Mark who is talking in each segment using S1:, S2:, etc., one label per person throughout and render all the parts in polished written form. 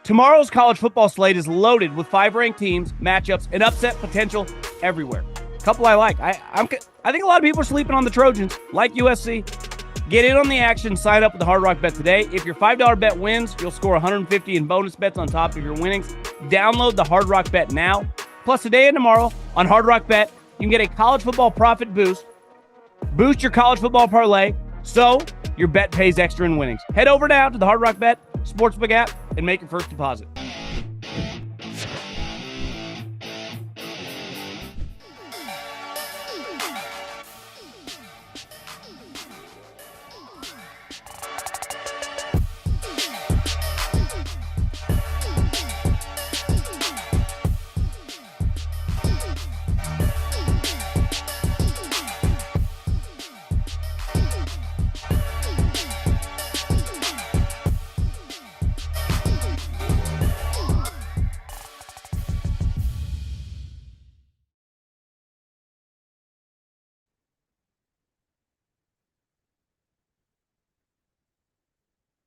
S1: Tomorrow's college football slate is loaded with 5 ranked teams, matchups, and upset potential everywhere. A couple I like. I think a lot of people are sleeping on the Trojans, like USC. Get in on the action. Sign up with the Hard Rock Bet today. If your $5 bet wins, you'll score $150 in bonus bets on top of your winnings. Download the Hard Rock Bet now. Plus, today and tomorrow on Hard Rock Bet, you can get a college football profit boost. Boost your college football parlay so your bet pays extra in winnings. Head over now to the Hard Rock Bet Sportsbook app and make your first deposit.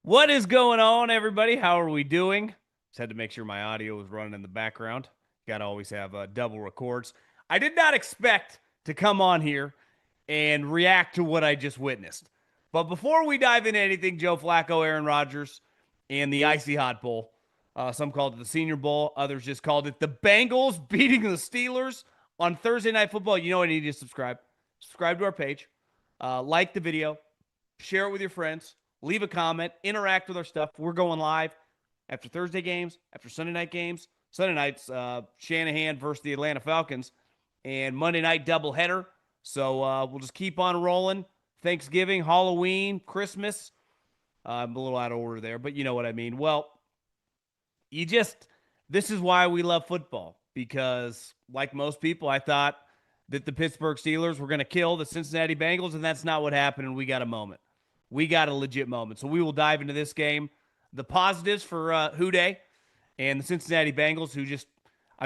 S1: What is going on, everybody? How are we doing? Just had to make sure my audio was running in the background. Got to always have double records. I did not expect to come on here and react to what I just witnessed. But before we dive into anything, Joe Flacco, Aaron Rodgers, and the Icy Hot Bowl. Some called it the Senior Bowl. Others just called it the Bengals beating the Steelers on Thursday Night Football. You know what? You need to subscribe. Subscribe to our page. Like the video. Share it with your friends. Leave a comment, interact with our stuff. We're going live after Thursday games, after Sunday night games. Sunday night's Shanahan versus the Atlanta Falcons, and Monday night doubleheader. So we'll just keep on rolling. Thanksgiving, Halloween, Christmas. I'm a little out of order there, but you know what I mean. Well, this is why we love football, because like most people, I thought that the Pittsburgh Steelers were going to kill the Cincinnati Bengals, and that's not what happened, and we got a moment. We got a legit moment. So we will dive into this game. The positives for Houday and the Cincinnati Bengals, who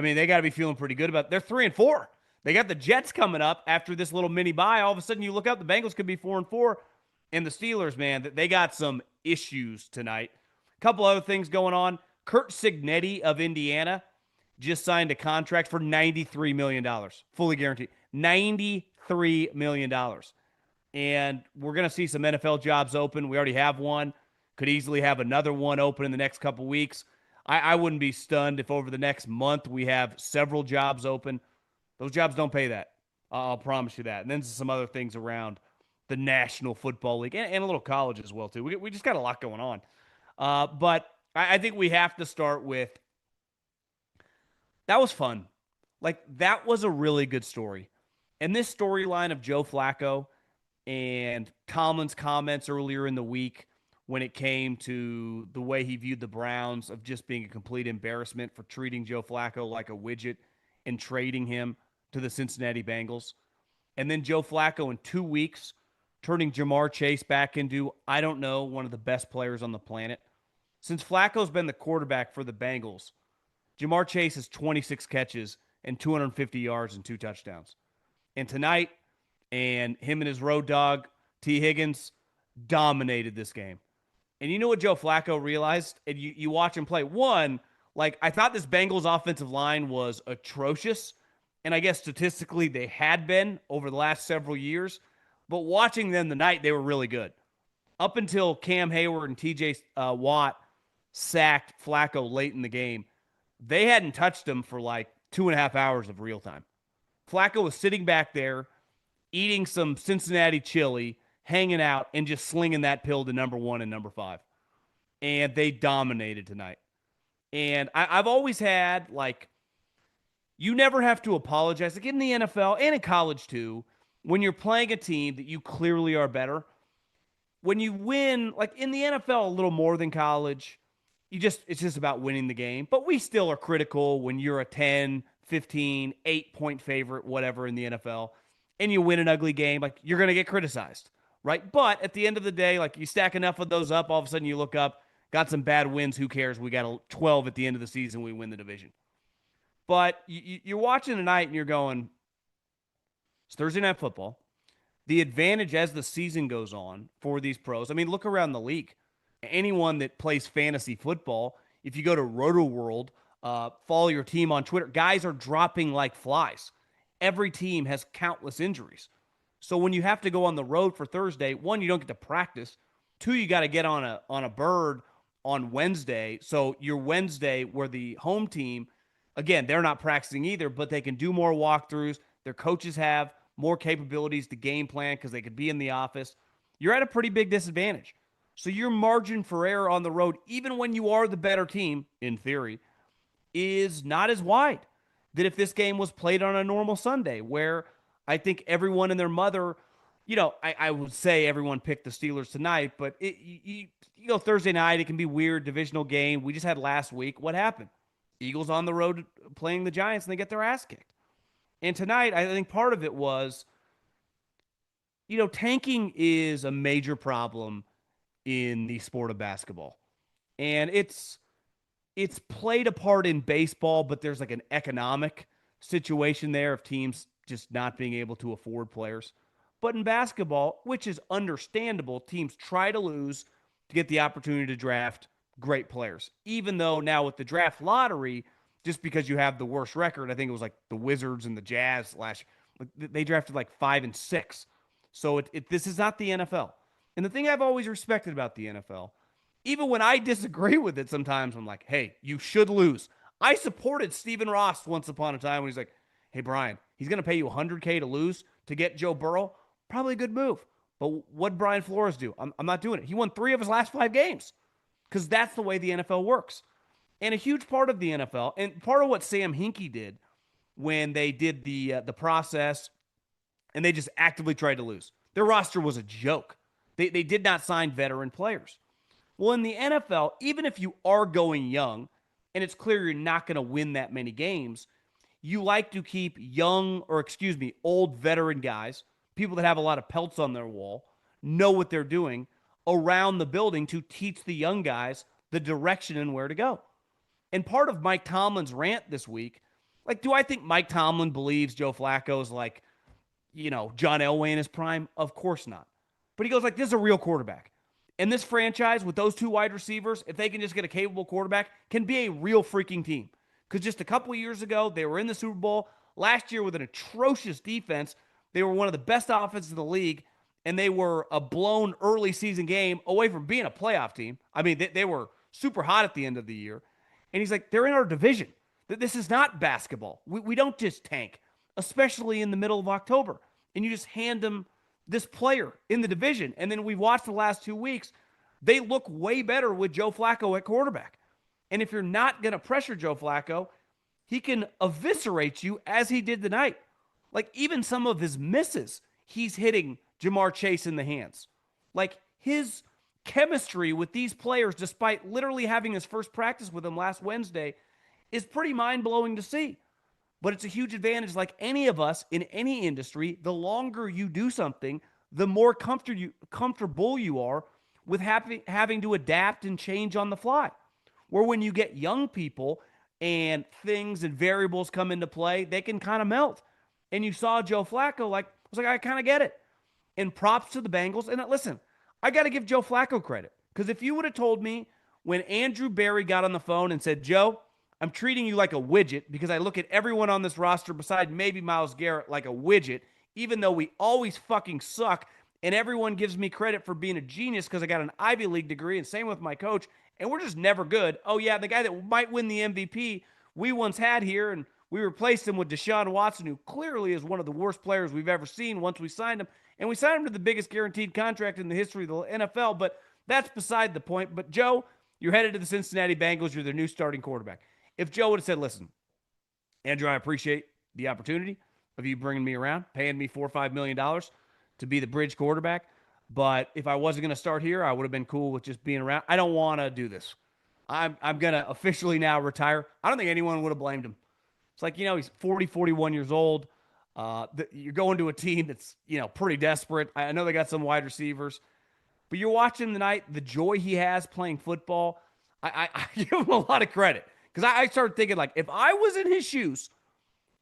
S1: they got to be feeling pretty good about it. They're 3-4. They got the Jets coming up after this little mini bye. All of a sudden, you look up, the Bengals could be 4-4. And the Steelers, man, they got some issues tonight. A couple other things going on. Curt Cignetti of Indiana just signed a contract for $93 million. Fully guaranteed. $93 million. And we're going to see some NFL jobs open. We already have one. Could easily have another one open in the next couple weeks. I wouldn't be stunned if over the next month we have several jobs open. Those jobs don't pay that. I'll promise you that. And then some other things around the National Football League and a little college as well, too. We just got a lot going on. But I think we have to start with, that was fun. Like, that was a really good story. And this storyline of Joe Flacco and Tomlin's comments earlier in the week when it came to the way he viewed the Browns of just being a complete embarrassment for treating Joe Flacco like a widget and trading him to the Cincinnati Bengals. And then Joe Flacco in 2 weeks turning Jamar Chase back into, I don't know, one of the best players on the planet. Since Flacco's been the quarterback for the Bengals, Jamar Chase has 26 catches and 250 yards and 2 touchdowns. And tonight, and him and his road dog, T. Higgins, dominated this game. And you know what Joe Flacco realized? And you watch him play. One, like, I thought this Bengals offensive line was atrocious. And I guess statistically they had been over the last several years. But watching them tonight, they were really good. Up until Cam Hayward and TJ Watt sacked Flacco late in the game, they hadn't touched him for like 2.5 hours of real time. Flacco was sitting back there, eating some Cincinnati chili, hanging out, and just slinging that pill to number 1 and number 5. And they dominated tonight. And I've always had, like, you never have to apologize. Like in the NFL and in college too, when you're playing a team that you clearly are better, when you win, like in the NFL a little more than college, it's just about winning the game. But we still are critical when you're a 10, 15, 8-point favorite, whatever in the NFL, and you win an ugly game, like you're going to get criticized, right? But at the end of the day, like you stack enough of those up, all of a sudden you look up, got some bad wins, who cares? We got a 12 at the end of the season, we win the division. But you're watching tonight and you're going, it's Thursday Night Football. The advantage as the season goes on for these pros, I mean, look around the league. Anyone that plays fantasy football, If you go to Roto World, follow your team on Twitter, guys are dropping like flies. Every team has countless injuries. So when you have to go on the road for Thursday, one, you don't get to practice. Two, you got to get on a bird on Wednesday. So your Wednesday, where the home team, again, they're not practicing either, but they can do more walkthroughs. Their coaches have more capabilities to game plan because they could be in the office. You're at a pretty big disadvantage. So your margin for error on the road, even when you are the better team, in theory, is not as wide that if this game was played on a normal Sunday, where I think everyone and their mother, I would say everyone picked the Steelers tonight, but you go Thursday night, it can be weird, divisional game. We just had last week. What happened? Eagles on the road playing the Giants, and they get their ass kicked. And tonight, I think part of it was, tanking is a major problem in the sport of basketball. And it's played a part in baseball, but there's like an economic situation there of teams just not being able to afford players. But in basketball, which is understandable, teams try to lose to get the opportunity to draft great players. Even though now with the draft lottery, just because you have the worst record, I think it was like the Wizards and the Jazz they drafted like 5 and 6. So this is not the NFL. And the thing I've always respected about the NFL, even when I disagree with it sometimes, I'm like, hey, you should lose. I supported Stephen Ross once upon a time when he's like, hey, Brian, he's going to pay you $100K to lose to get Joe Burrow. Probably a good move. But what'd Brian Flores do? I'm not doing it. He won 3 of his last 5 games because that's the way the NFL works. And a huge part of the NFL, and part of what Sam Hinkie did when they did the process and they just actively tried to lose. Their roster was a joke. They did not sign veteran players. Well, in the NFL, even if you are going young, and it's clear you're not going to win that many games, you like to keep old veteran guys, people that have a lot of pelts on their wall, know what they're doing around the building to teach the young guys the direction and where to go. And part of Mike Tomlin's rant this week, do I think Mike Tomlin believes Joe Flacco is like, John Elway in his prime? Of course not. But he goes this is a real quarterback. And this franchise with those 2 wide receivers, if they can just get a capable quarterback, can be a real freaking team. Because just a couple of years ago, they were in the Super Bowl. Last year with an atrocious defense, they were one of the best offenses in the league, and they were a blown early season game away from being a playoff team. I mean, they were super hot at the end of the year. And he's like, they're in our division. This is not basketball. We don't just tank, especially in the middle of October. And you just hand them this player in the division. And then we watched the last 2 weeks. They look way better with Joe Flacco at quarterback. And if you're not going to pressure Joe Flacco, he can eviscerate you as he did tonight. Even some of his misses, he's hitting Jamar Chase in the hands. His chemistry with these players, despite literally having his first practice with them last Wednesday, is pretty mind-blowing to see. But it's a huge advantage, like any of us in any industry. The longer you do something, the more comfortable you are with having to adapt and change on the fly. Where when you get young people and things and variables come into play, they can kind of melt. And you saw Joe Flacco, I kind of get it. And props to the Bengals. And listen, I got to give Joe Flacco credit. Because if you would have told me when Andrew Berry got on the phone and said, Joe, I'm treating you like a widget because I look at everyone on this roster beside maybe Myles Garrett like a widget, even though we always fucking suck and everyone gives me credit for being a genius because I got an Ivy League degree, and same with my coach, and we're just never good. Oh, yeah, the guy that might win the MVP we once had here, and we replaced him with Deshaun Watson, who clearly is one of the worst players we've ever seen once we signed him, and we signed him to the biggest guaranteed contract in the history of the NFL, but that's beside the point. But, Joe, you're headed to the Cincinnati Bengals. You're their new starting quarterback. If Joe would have said, listen, Andrew, I appreciate the opportunity of you bringing me around, paying me $4 or $5 million to be the bridge quarterback, but if I wasn't going to start here, I would have been cool with just being around. I don't want to do this. I'm going to officially now retire. I don't think anyone would have blamed him. It's he's 40, 41 years old. You're going to a team that's, pretty desperate. I know they got some wide receivers, but you're watching tonight, the joy he has playing football. I give him a lot of credit. Because I started thinking, if I was in his shoes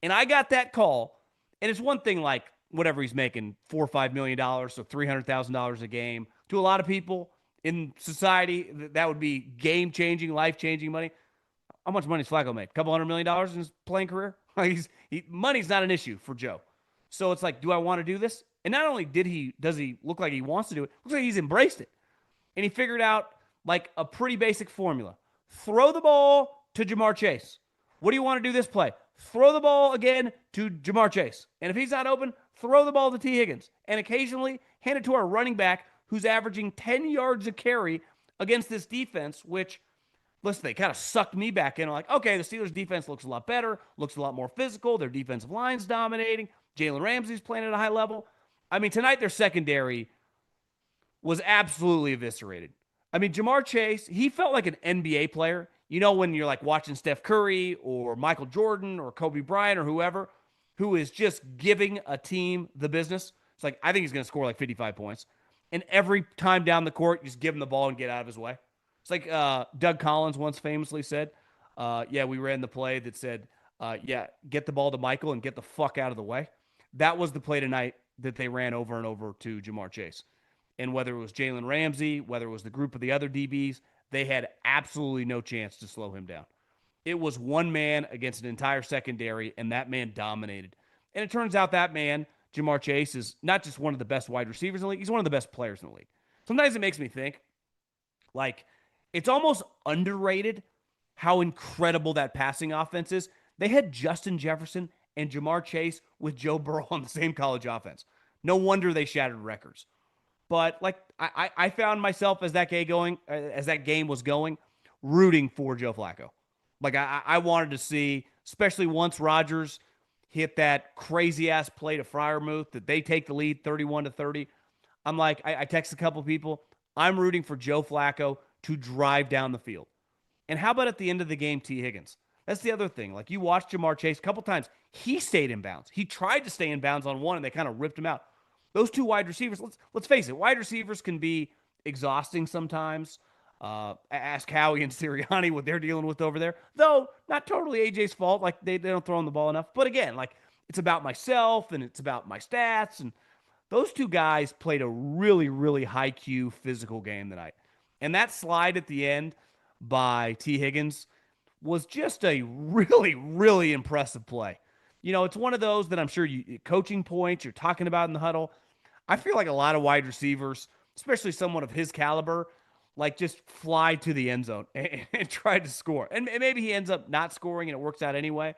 S1: and I got that call, and it's one thing whatever he's making, $4 or $5 million, so $300,000 a game. To a lot of people in society, that would be game-changing, life-changing money. how much money does Flacco make? A couple $100 million in his playing career? Money's not an issue for Joe. So it's like, do I want to do this? And not only does he look like he wants to do it, looks like he's embraced it. And he figured out like a pretty basic formula. Throw the ball to Jamar Chase. What do you want to do this play? Throw the ball again to Jamar Chase. And if he's not open, throw the ball to T. Higgins. And occasionally hand it to our running back who's averaging 10 yards a carry against this defense, which, listen, they kind of sucked me back in. I'm like, okay, the Steelers' defense looks a lot better, looks a lot more physical. Their defensive line's dominating. Jalen Ramsey's playing at a high level. I mean, tonight their secondary was absolutely eviscerated. I mean, Jamar Chase, he felt like an NBA player. You know, when you're like watching Steph Curry or Michael Jordan or Kobe Bryant or whoever, who is just giving a team the business. It's like, I think he's going to score like 55 points. And every time down the court, you just give him the ball and get out of his way. It's like Doug Collins once famously said, yeah, we ran the play that said, yeah, get the ball to Michael and get the fuck out of the way. That was the play tonight that they ran over and over to Jamar Chase. And whether it was Jalen Ramsey, whether it was the group of the other DBs, they had absolutely no chance to slow him down. It was one man against an entire secondary, and that man dominated. And it turns out that man, Jamar Chase, is not just one of the best wide receivers in the league, he's one of the best players in the league. Sometimes it makes me think, like, it's almost underrated how incredible that passing offense is. They had Justin Jefferson and Jamar Chase with Joe Burrow on the same college offense. No wonder they shattered records. But like I found myself as that game was going, rooting for Joe Flacco. Like I wanted to see, especially once Rodgers hit that crazy ass play to Freiermuth that they take the lead 31-30. I'm like, I text a couple people. I'm rooting for Joe Flacco to drive down the field. And how about at the end of the game, T. Higgins? That's the other thing. Like you watched Jamar Chase a couple times. He stayed in bounds. He tried to stay in bounds on one, and they kind of ripped him out. Those two wide receivers, let's face it, wide receivers can be exhausting sometimes. Ask Howie and Sirianni what they're dealing with over there. Though, not totally AJ's fault. Like, they don't throw him the ball enough. But again, like, it's about myself, and it's about my stats. And those two guys played a really, really high-Q physical game tonight. And that slide at the end by T. Higgins was just a really, really impressive play. You know, it's one of those that I'm sure coaching points you're talking about in the huddle. I feel like a lot of wide receivers, especially someone of his caliber, like just fly to the end zone and try to score. And maybe he ends up not scoring and it works out anyway.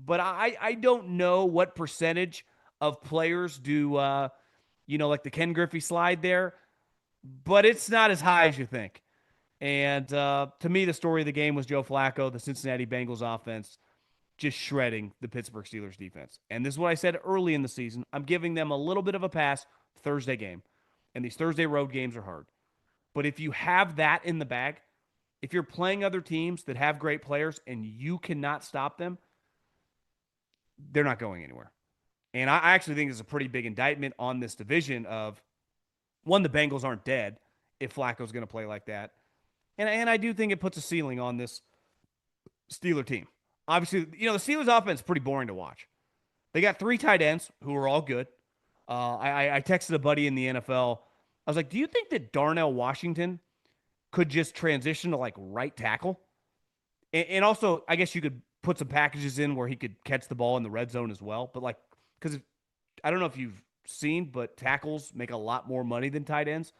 S1: But I don't know what percentage of players do, like the Ken Griffey slide there. But it's not as high as you think. And to me, the story of the game was Joe Flacco, the Cincinnati Bengals offense, just shredding the Pittsburgh Steelers defense. And this is what I said early in the season. I'm giving them a little bit of a pass Thursday game. And these Thursday road games are hard. But if you have that in the bag, if you're playing other teams that have great players and you cannot stop them, they're not going anywhere. And I actually think it's a pretty big indictment on this division of, one, the Bengals aren't dead if Flacco's going to play like that. And I do think it puts a ceiling on this Steeler team. Obviously, the Steelers offense is pretty boring to watch. They got 3 tight ends who are all good. I texted a buddy in the NFL. I was like, do you think that Darnell Washington could just transition to like right tackle? And also, I guess you could put some packages in where he could catch the ball in the red zone as well. But like, because I don't know if you've seen, but tackles make a lot more money than tight ends.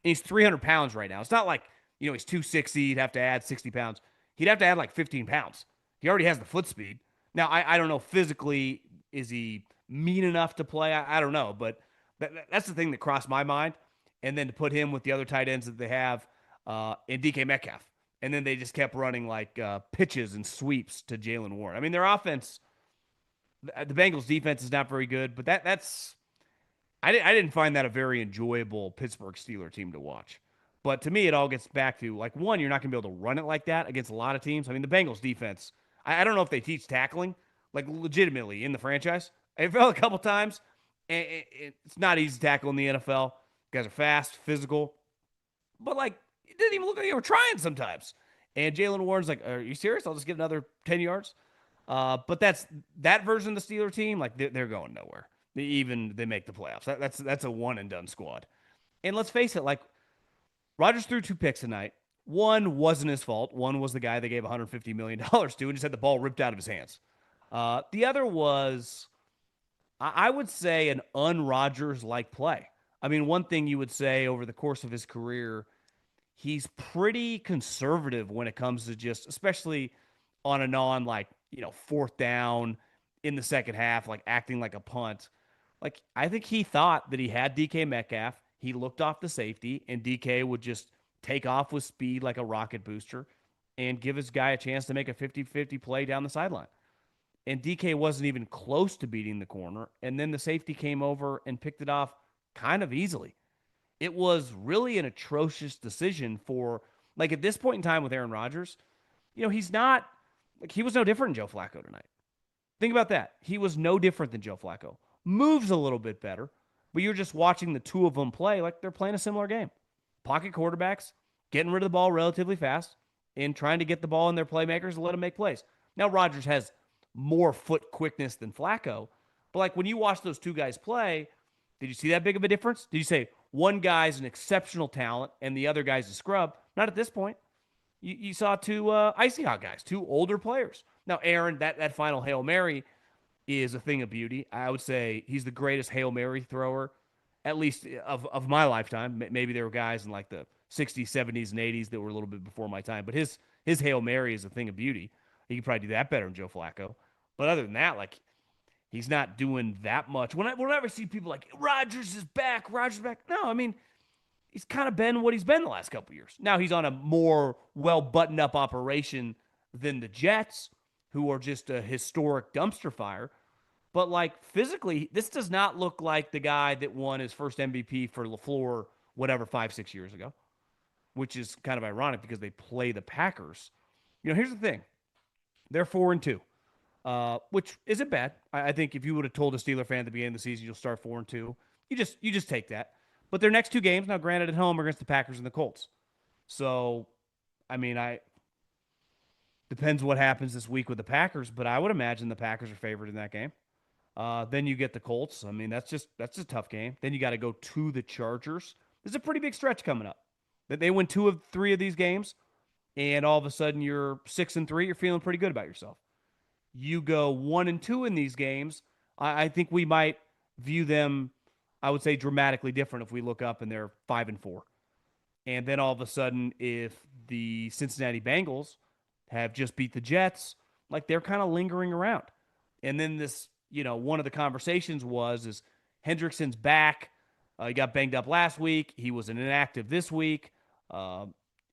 S1: And he's 300 pounds right now. It's not like, he's 260. He'd have to add 60 pounds. He'd have to add like 15 pounds. He already has the foot speed. Now, I don't know physically, is he mean enough to play? I don't know. But that's the thing that crossed my mind. And then to put him with the other tight ends that they have and DK Metcalf. And then they just kept running like pitches and sweeps to Jalen Warren. I mean, their offense, the Bengals defense is not very good. But that's I didn't find that a very enjoyable Pittsburgh Steelers team to watch. But to me, it all gets back to, like, one, you're not going to be able to run it like that against a lot of teams. I mean, the Bengals defense, I don't know if they teach tackling, like, legitimately in the franchise. I felt a couple times, and it's not easy to tackle in the NFL. Guys are fast, physical. But, like, it didn't even look like they were trying sometimes. And Jalen Warren's like, are you serious? I'll just get another 10 yards. But that version of the Steeler team, like, they're going nowhere. They make the playoffs. That's a one-and-done squad. And let's face it, like, Rodgers threw 2 picks tonight. One wasn't his fault. One was the guy they gave $150 million to and just had the ball ripped out of his hands. The other was, I would say, an un-Rodgers like play. I mean, one thing you would say over the course of his career, he's pretty conservative when it comes to just, especially on a non, like, fourth down in the second half, like acting like a punt. Like, I think he thought that he had DK Metcalf. He looked off the safety, and DK would just take off with speed like a rocket booster and give his guy a chance to make a 50-50 play down the sideline. And DK wasn't even close to beating the corner. And then the safety came over and picked it off kind of easily. It was really an atrocious decision for, like, at this point in time with Aaron Rodgers, he's not, like, he was no different than Joe Flacco tonight. Think about that. He was no different than Joe Flacco. Moves a little bit better, but you're just watching the two of them play like they're playing a similar game. Pocket quarterbacks, getting rid of the ball relatively fast, and trying to get the ball in their playmakers and let them make plays. Now, Rodgers has more foot quickness than Flacco, but like when you watch those two guys play, did you see that big of a difference? Did you say one guy's an exceptional talent and the other guy's a scrub? Not at this point. You saw two icy hot guys, two older players. Now, Aaron, that final Hail Mary is a thing of beauty. I would say he's the greatest Hail Mary thrower, at least of my lifetime. Maybe there were guys in like the 60s, 70s, and 80s that were a little bit before my time, but his Hail Mary is a thing of beauty. He could probably do that better than Joe Flacco. But other than that, like, he's not doing that much. Whenever I see people like, Rodgers is back, no, I mean, he's kind of been what he's been the last couple of years. Now he's on a more well buttoned up operation than the Jets, who are just a historic dumpster fire. But like physically, this does not look like the guy that won his first MVP for LaFleur, whatever, 5-6 years ago, which is kind of ironic because they play the Packers. Here's the thing. They're 4-2, which isn't bad. I think if you would have told a Steeler fan at the beginning of the season you'll start 4-2, you just take that. But their next two games, now granted at home, are against the Packers and the Colts. So, I mean, depends what happens this week with the Packers, but I would imagine the Packers are favored in that game. Then you get the Colts. I mean, that's a tough game. Then you got to go to the Chargers. There's a pretty big stretch coming up. That they win 2 of 3 of these games, and all of a sudden you're 6-3. You're feeling pretty good about yourself. You go 1-2 in these games. I think we might view them, I would say, dramatically different if we look up and they're 5-4. And then all of a sudden, if the Cincinnati Bengals have just beat the Jets, like they're kind of lingering around. And then this, one of the conversations is Hendrickson's back. He got banged up last week. He was inactive this week.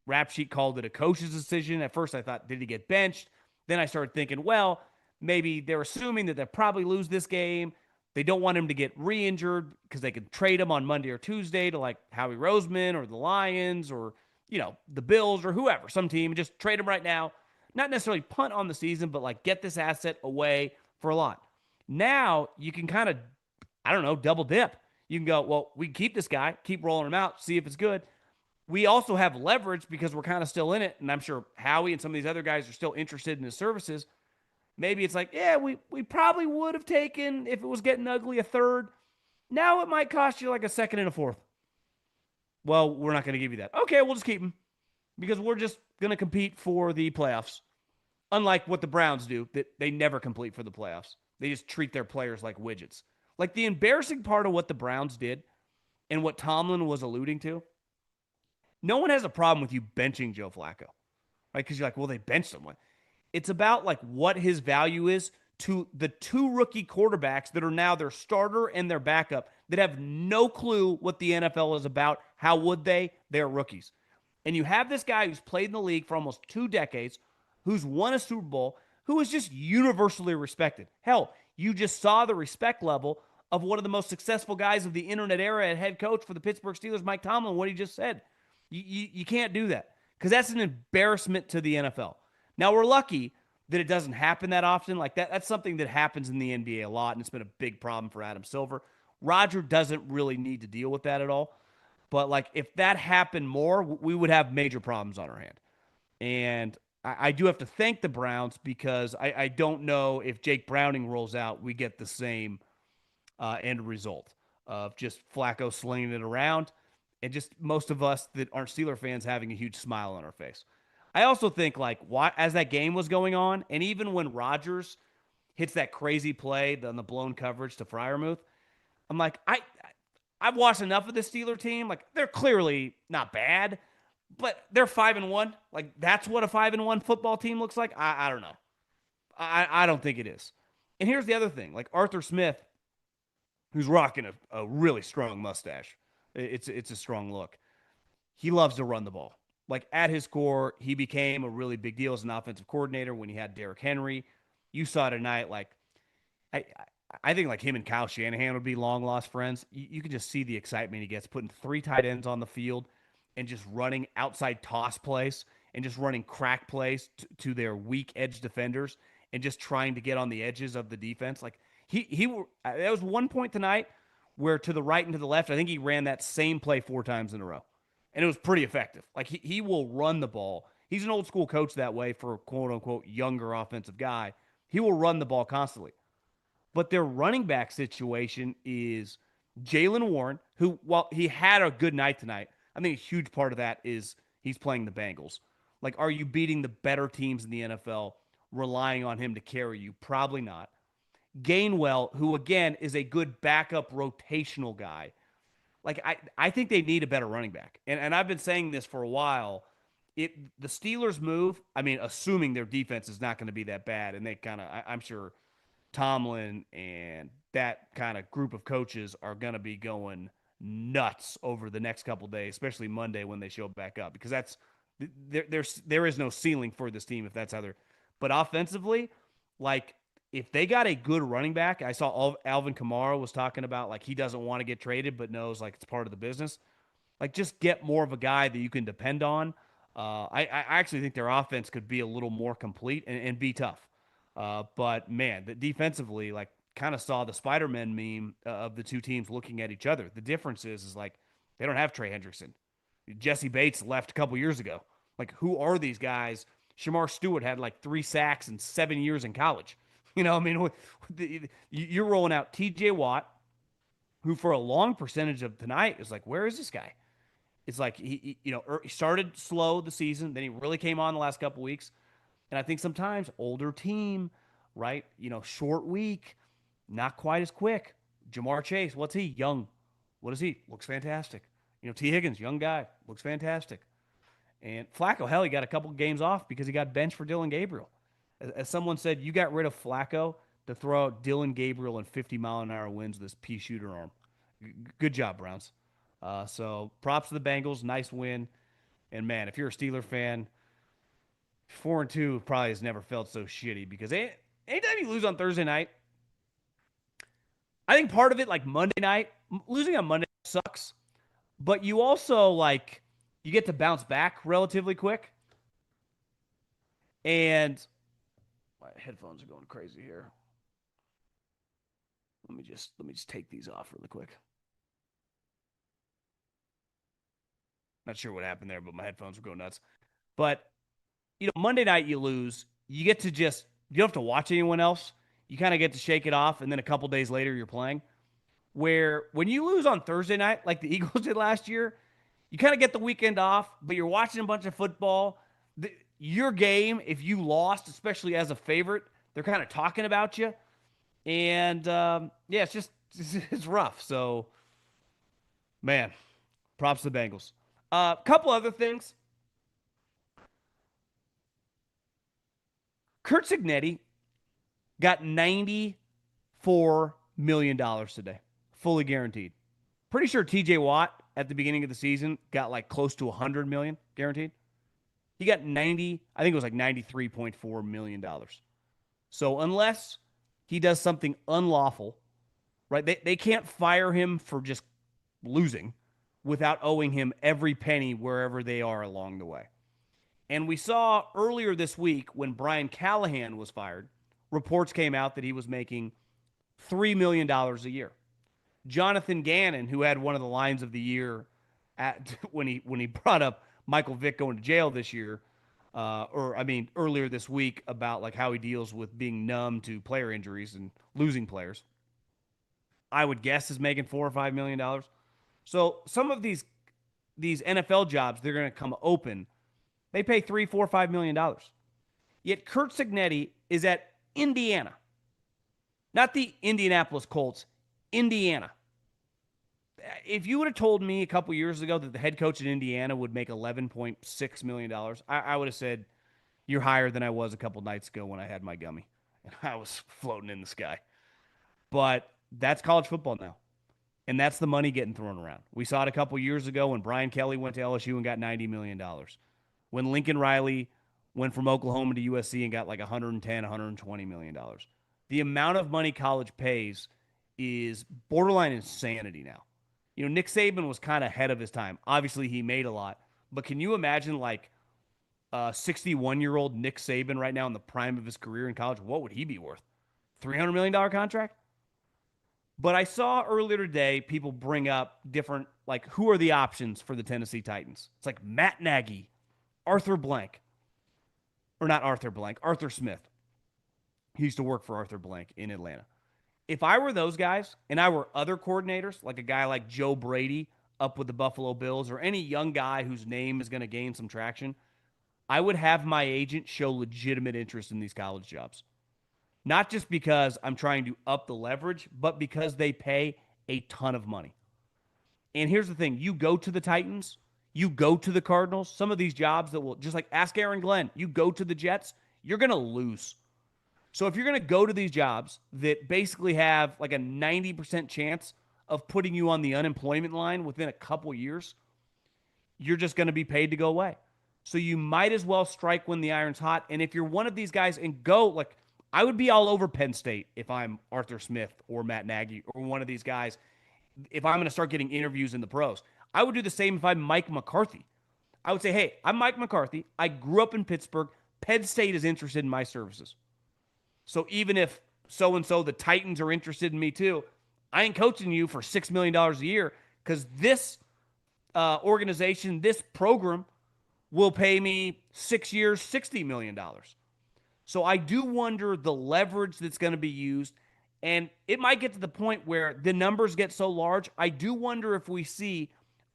S1: Rap Sheet called it a coach's decision. At first I thought, did he get benched? Then I started thinking, well, maybe they're assuming that they'll probably lose this game. They don't want him to get re-injured because they could trade him on Monday or Tuesday to like Howie Roseman or the Lions or, the Bills or whoever, some team, and just trade him right now. Not necessarily punt on the season, but like get this asset away for a lot. Now you can kind of, double dip. You can go, well, we can keep this guy, keep rolling him out, see if it's good. We also have leverage because we're kind of still in it, and I'm sure Howie and some of these other guys are still interested in his services. Maybe it's like, yeah, we probably would have taken, if it was getting ugly, a third. Now it might cost you like a second and a fourth. Well, we're not going to give you that. Okay, we'll just keep him because we're just going to compete for the playoffs. Unlike what the Browns do, that they never complete for the playoffs. They just treat their players like widgets. Like the embarrassing part of what the Browns did and what Tomlin was alluding to, no one has a problem with you benching Joe Flacco, right? Because you're like, well, they benched someone. It's about like what his value is to the 2 rookie quarterbacks that are now their starter and their backup that have no clue what the NFL is about. How would they? They're rookies. And you have this guy who's played in the league for almost 2 decades, who's won a Super Bowl, who is just universally respected. Hell, you just saw the respect level of one of the most successful guys of the internet era at head coach for the Pittsburgh Steelers, Mike Tomlin, what he just said. You can't do that because that's an embarrassment to the NFL. Now, we're lucky that it doesn't happen that often. Like that's something that happens in the NBA a lot, and it's been a big problem for Adam Silver. Roger doesn't really need to deal with that at all. But like if that happened more, we would have major problems on our hand. And I do have to thank the Browns because I don't know if Jake Browning rolls out, we get the same end result of just Flacco slinging it around. and just most of us that aren't Steeler fans having a huge smile on our face. I also think like why as that game was going on, and even when Rodgers hits that crazy play on the blown coverage to Fryermuth, I'm like I've watched enough of the Steeler team. Like they're clearly not bad, but they're 5-1. Like that's what a 5-1 football team looks like. I don't know. I don't think it is. And here's the other thing: like Arthur Smith, who's rocking a really strong mustache. It's a strong look. He loves to run the ball. Like at his core, he became a really big deal as an offensive coordinator when he had Derrick Henry. You saw tonight, like I, I think like him and Kyle Shanahan would be long lost friends. You can just see the excitement he gets putting three tight ends on the field and just running outside toss plays and just running crack plays to their weak edge defenders and just trying to get on the edges of the defense. Like there was one point tonight where to the right and to the left, I think he ran that same play 4 times in a row, and it was pretty effective. Like he will run the ball. He's an old school coach that way for a quote unquote younger offensive guy. He will run the ball constantly. But their running back situation is Jalen Warren, who, while he had a good night tonight, I think a huge part of that is he's playing the Bengals. Like, are you beating the better teams in the NFL relying on him to carry you? Probably not. Gainwell, who again is a good backup rotational guy. Like I think they need a better running back. And I've been saying this for a while. The Steelers move, I mean, assuming their defense is not going to be that bad, and they kind of I'm sure Tomlin and that kind of group of coaches are going to be going nuts over the next couple days, especially Monday when they show back up, because that's there is no ceiling for this team if that's how they're. But offensively, like if they got a good running back, I saw Alvin Kamara was talking about like he doesn't want to get traded but knows like it's part of the business. Like just get more of a guy that you can depend on. I actually think their offense could be a little more complete and be tough. But man, the defensively, like, kind of saw the Spider-Man meme of the two teams looking at each other. The difference is like they don't have Trey Hendrickson. Jesse Bates left a couple years ago. Like, who are these guys? Shamar Stewart had like 3 sacks in 7 years in college. You know, I mean, you're rolling out T.J. Watt, who for a long percentage of tonight is like, where is this guy? It's like he started slow the season, then he really came on the last couple weeks. And I think sometimes older team, right? Short week, not quite as quick. Jamar Chase, what's he? Young. What is he? Looks fantastic. T. Higgins, young guy, looks fantastic. And Flacco, hell, he got a couple games off because he got benched for Dylan Gabriel. As someone said, you got rid of Flacco to throw out Dylan Gabriel in 50-mile-an-hour winds with this pea shooter arm. Good job, Browns. So props to the Bengals. Nice win. And man, if you're a Steeler fan, 4-2 probably has never felt so shitty because anytime you lose on Thursday night, I think part of it, like Monday night, losing on Monday sucks, but you also like you get to bounce back relatively quick. And my headphones are going crazy here. Let me just take these off really quick. Not sure what happened there, but my headphones were going nuts. But Monday night you lose, you get to you don't have to watch anyone else. You kind of get to shake it off, and then a couple days later you're playing. Where when you lose on Thursday night, like the Eagles did last year, you kind of get the weekend off, but you're watching a bunch of football. Your game, if you lost, especially as a favorite, they're kind of talking about you. And yeah, it's rough. So, man, props to the Bengals. Couple other things. Curt Cignetti got $94 million today, fully guaranteed. Pretty sure TJ Watt at the beginning of the season got like close to $100 million guaranteed. He got I think it was like $93.4 million. So unless he does something unlawful, right? They can't fire him for just losing without owing him every penny wherever they are along the way. And we saw earlier this week when Brian Callahan was fired, reports came out that he was making $3 million a year. Jonathan Gannon, who had one of the lines of the year when he brought up Michael Vick going to jail this year, earlier this week about like how he deals with being numb to player injuries and losing players, I would guess is making $4 or $5 million. So some of these these NFL jobs, they're going to come open. They pay $3, $4, $5 million. Yet Curt Cignetti is at Indiana, not the Indianapolis Colts, Indiana. If you would have told me a couple years ago that the head coach in Indiana would make $11.6 million, I would have said, you're higher than I was a couple nights ago when I had my gummy and I was floating in the sky. But that's college football now. And that's the money getting thrown around. We saw it a couple years ago when Brian Kelly went to LSU and got $90 million. When Lincoln Riley went from Oklahoma to USC and got like $110, $120 million. The amount of money college pays is borderline insanity now. You know, Nick Saban was kind of ahead of his time. Obviously, he made a lot. But can you imagine like a 61-year-old Nick Saban right now in the prime of his career in college? What would he be worth? $300 million contract? But I saw earlier today people bring up different, like, who are the options for the Tennessee Titans? It's like Matt Nagy, Arthur Blank. Or not Arthur Blank, Arthur Smith. He used to work for Arthur Blank in Atlanta. If I were those guys and I were other coordinators, like a guy like Joe Brady up with the Buffalo Bills or any young guy whose name is going to gain some traction, I would have my agent show legitimate interest in these college jobs. Not just because I'm trying to up the leverage, but because they pay a ton of money. And here's the thing. You go to the Titans, you go to the Cardinals, some of these jobs that will, just like ask Aaron Glenn, you go to the Jets, you're going to lose. So if you're going to go to these jobs that basically have like a 90% chance of putting you on the unemployment line within a couple years, you're just going to be paid to go away. So you might as well strike when the iron's hot. And if you're one of these guys and go, like, I would be all over Penn State if I'm Arthur Smith or Matt Nagy or one of these guys. If I'm going to start getting interviews in the pros, I would do the same if I'm Mike McCarthy. I would say, hey, I'm Mike McCarthy. I grew up in Pittsburgh. Penn State is interested in my services. So even if so-and-so, the Titans, are interested in me too, I ain't coaching you for $6 million a year because this organization, this program will pay me 6 years, $60 million. So I do wonder the leverage that's going to be used, and it might get to the point where the numbers get so large. I do wonder if we see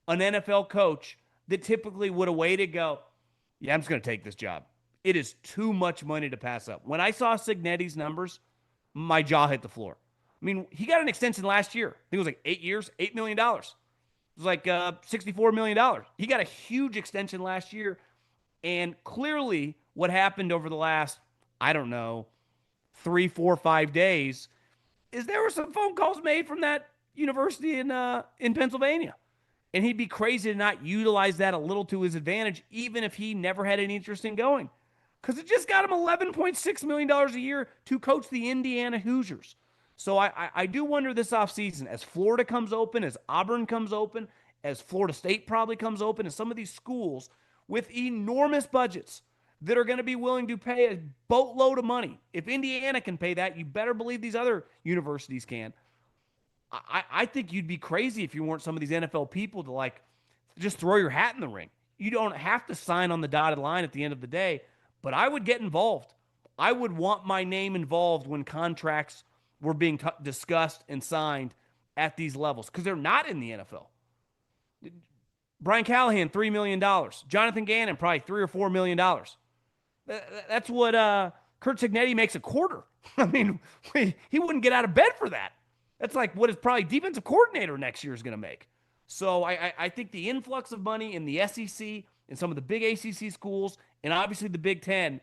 S1: an NFL coach that typically would have waited go, yeah, I'm just going to take this job. It is too much money to pass up. When I saw Cignetti's numbers, my jaw hit the floor. I mean, he got an extension last year. I think it was like 8 years, $8 million. It was like $64 million. He got a huge extension last year, and clearly what happened over the last, I don't know, 3, 4, 5 days is there were some phone calls made from that university in Pennsylvania. And he'd be crazy to not utilize that a little to his advantage, even if he never had any interest in going. Because it just got him $11.6 million a year to coach the Indiana Hoosiers. So I do wonder this offseason, as Florida comes open, as Auburn comes open, as Florida State probably comes open, as some of these schools with enormous budgets that are going to be willing to pay a boatload of money. If Indiana can pay that, you better believe these other universities can. I think you'd be crazy if you weren't some of these NFL people to like just throw your hat in the ring. You don't have to sign on the dotted line at the end of the day, but I would get involved. I would want my name involved when contracts were being discussed and signed at these levels because they're not in the NFL. Brian Callahan, $3 million. Jonathan Gannon, probably $3 or $4 million. That's what Curt Cignetti makes a quarter. I mean, he wouldn't get out of bed for that. That's like what his probably defensive coordinator next year is going to make. So I think the influx of money in the SEC and some of the big ACC schools and obviously the Big Ten,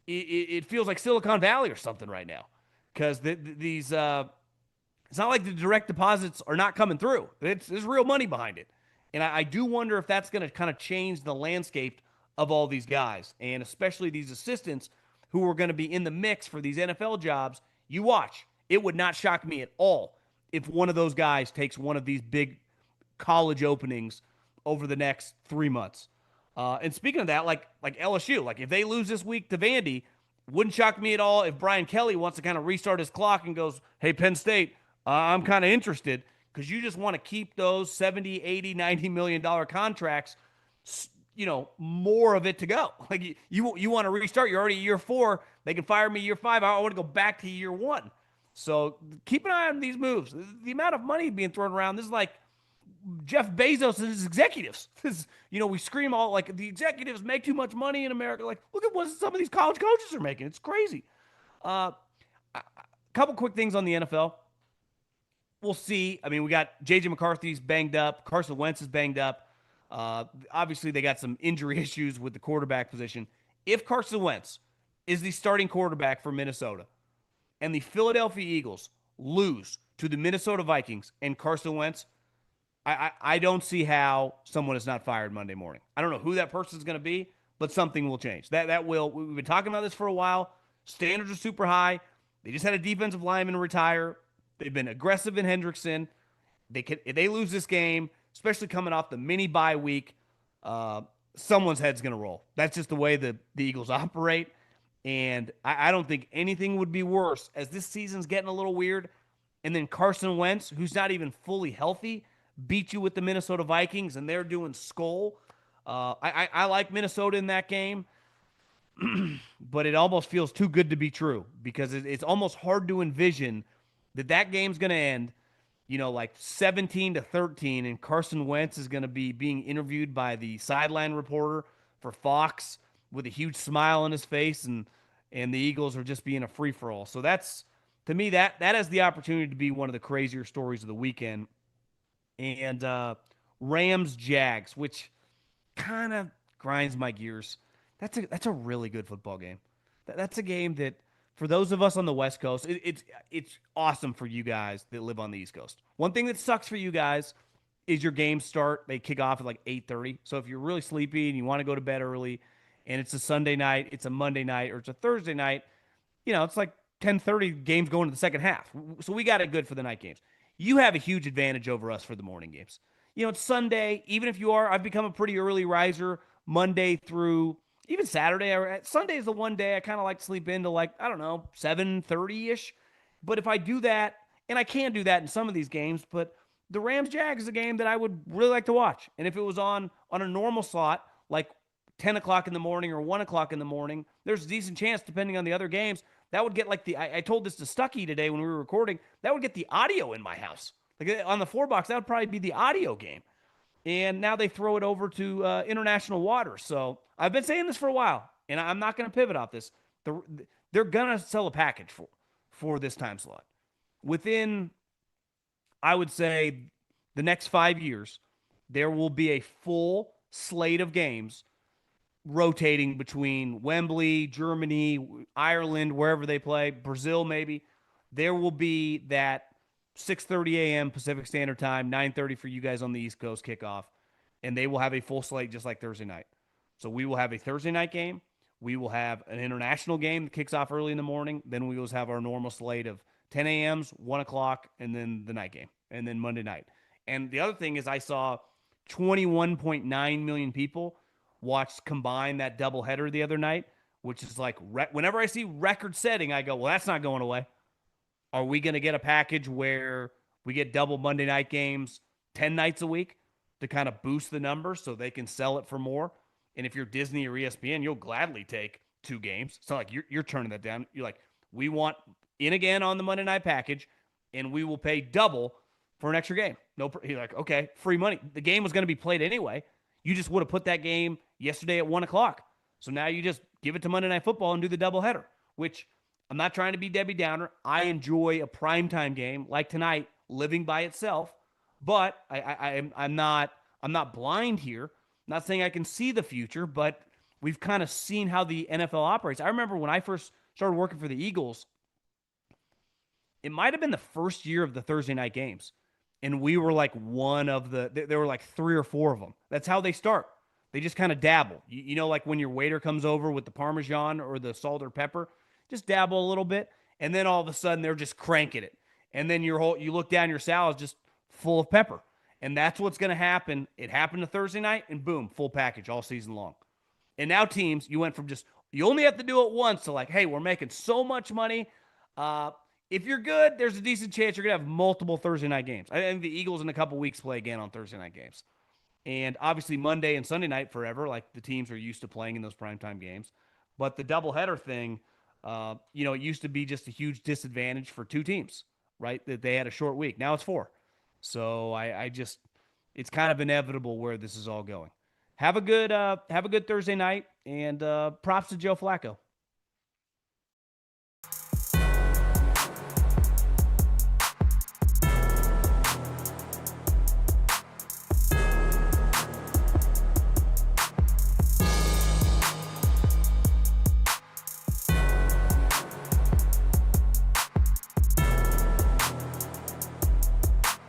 S1: it feels like Silicon Valley or something right now because these it's not like the direct deposits are not coming through. There's real money behind it. And I do wonder if that's going to kind of change the landscape of all these guys, and especially these assistants who are going to be in the mix for these NFL jobs. You watch. It would not shock me at all if one of those guys takes one of these big college openings over the next 3 months. And speaking of that, like LSU, like if they lose this week to Vandy, wouldn't shock me at all if Brian Kelly wants to kind of restart his clock and goes, hey, Penn State, I'm kind of interested, because you just want to keep those 70, 80, 90 million dollar contracts, more of it to go. Like you want to restart. You're already year 4. They can fire me year 5. I want to go back to year 1. So keep an eye on these moves. The amount of money being thrown around, this is like Jeff Bezos and his executives. We scream all like the executives make too much money in America. Like, look at what some of these college coaches are making. It's crazy. A couple quick things on the NFL. We'll see. I mean, we got J.J. McCarthy's banged up. Carson Wentz is banged up. Obviously, they got some injury issues with the quarterback position. If Carson Wentz is the starting quarterback for Minnesota and the Philadelphia Eagles lose to the Minnesota Vikings and Carson Wentz, I don't see how someone is not fired Monday morning. I don't know who that person is going to be, but something will change. That will. We've been talking about this for a while. Standards are super high. They just had a defensive lineman retire. They've been aggressive in Hendrickson. If they lose this game, especially coming off the mini bye week, someone's head's going to roll. That's just the way the Eagles operate. And I don't think anything would be worse as this season's getting a little weird. And then Carson Wentz, who's not even fully healthy, beat you with the Minnesota Vikings, and they're doing skull. I like Minnesota in that game, but it almost feels too good to be true because it's almost hard to envision that game's going to end, like 17-13, and Carson Wentz is going to be being interviewed by the sideline reporter for Fox with a huge smile on his face, and the Eagles are just being a free-for-all. So that's, to me, that has the opportunity to be one of the crazier stories of the weekend. And Rams-Jags, which kind of grinds my gears. That's a really good football game. That's a game that, for those of us on the West Coast, it's awesome for you guys that live on the East Coast. One thing that sucks for you guys is your games start. They kick off at like 8:30. So if you're really sleepy and you want to go to bed early, and it's a Sunday night, it's a Monday night, or it's a Thursday night, it's like 10:30 games going to the second half. So we got it good for the night games. You have a huge advantage over us for the morning games. It's Sunday. Even if I've become a pretty early riser Monday through even Saturday. Sunday is the one day I kind of like to sleep into, like, I don't know, 7:30-ish. But if I do that, and I can do that in some of these games, but the Rams-Jags is a game that I would really like to watch. And if it was on a normal slot, like 10 o'clock in the morning or 1 o'clock in the morning, there's a decent chance, depending on the other games, that would get like I told this to Stuckey today when we were recording, that would get the audio in my house. Like on the 4-box, that would probably be the audio game. And now they throw it over to international waters. So I've been saying this for a while, and I'm not going to pivot off this. They're going to sell a package for this time slot. Within, I would say, the next 5 years, there will be a full slate of games rotating between Wembley, Germany, Ireland, wherever they play, Brazil maybe. There will be that 6:30 a.m. Pacific Standard Time, 9:30 for you guys on the East Coast kickoff, and they will have a full slate just like Thursday night. So we will have a Thursday night game. We will have an international game that kicks off early in the morning. Then we will have our normal slate of 10 a.m.s, 1 o'clock, and then the night game, and then Monday night. And the other thing is I saw 21.9 million people combine that doubleheader the other night, which is like, whenever I see record setting, I go, well, that's not going away. Are we going to get a package where we get double Monday night games 10 nights a week to kind of boost the numbers so they can sell it for more? And if you're Disney or ESPN, you'll gladly take 2 games. It's not like you're turning that down. You're like, we want in again on the Monday night package, and we will pay double for an extra game. You're like, okay, free money. The game was going to be played anyway. You just would have put that game yesterday at 1 o'clock. So now you just give it to Monday Night Football and do the doubleheader, which I'm not trying to be Debbie Downer. I enjoy a primetime game like tonight living by itself, but I'm not blind here. I'm not saying I can see the future, but we've kind of seen how the NFL operates. I remember when I first started working for the Eagles, it might have been the first year of the Thursday night games. And we were like there were like 3 or 4 of them. That's how they start. They just kind of dabble. Like when your waiter comes over with the Parmesan or the salt or pepper, just dabble a little bit. And then all of a sudden they're just cranking it. And then you look down, your salad's just full of pepper. And that's what's going to happen. It happened to Thursday night, and boom, full package all season long. And now teams, you went from you only have to do it once to like, hey, we're making so much money. If you're good, there's a decent chance you're going to have multiple Thursday night games. I think the Eagles in a couple weeks play again on Thursday night games. And obviously Monday and Sunday night forever, like the teams are used to playing in those primetime games. But the doubleheader thing, it used to be just a huge disadvantage for 2 teams, right? That they had a short week. Now it's 4. So it's kind of inevitable where this is all going. Have a good Thursday night, and props to Joe Flacco.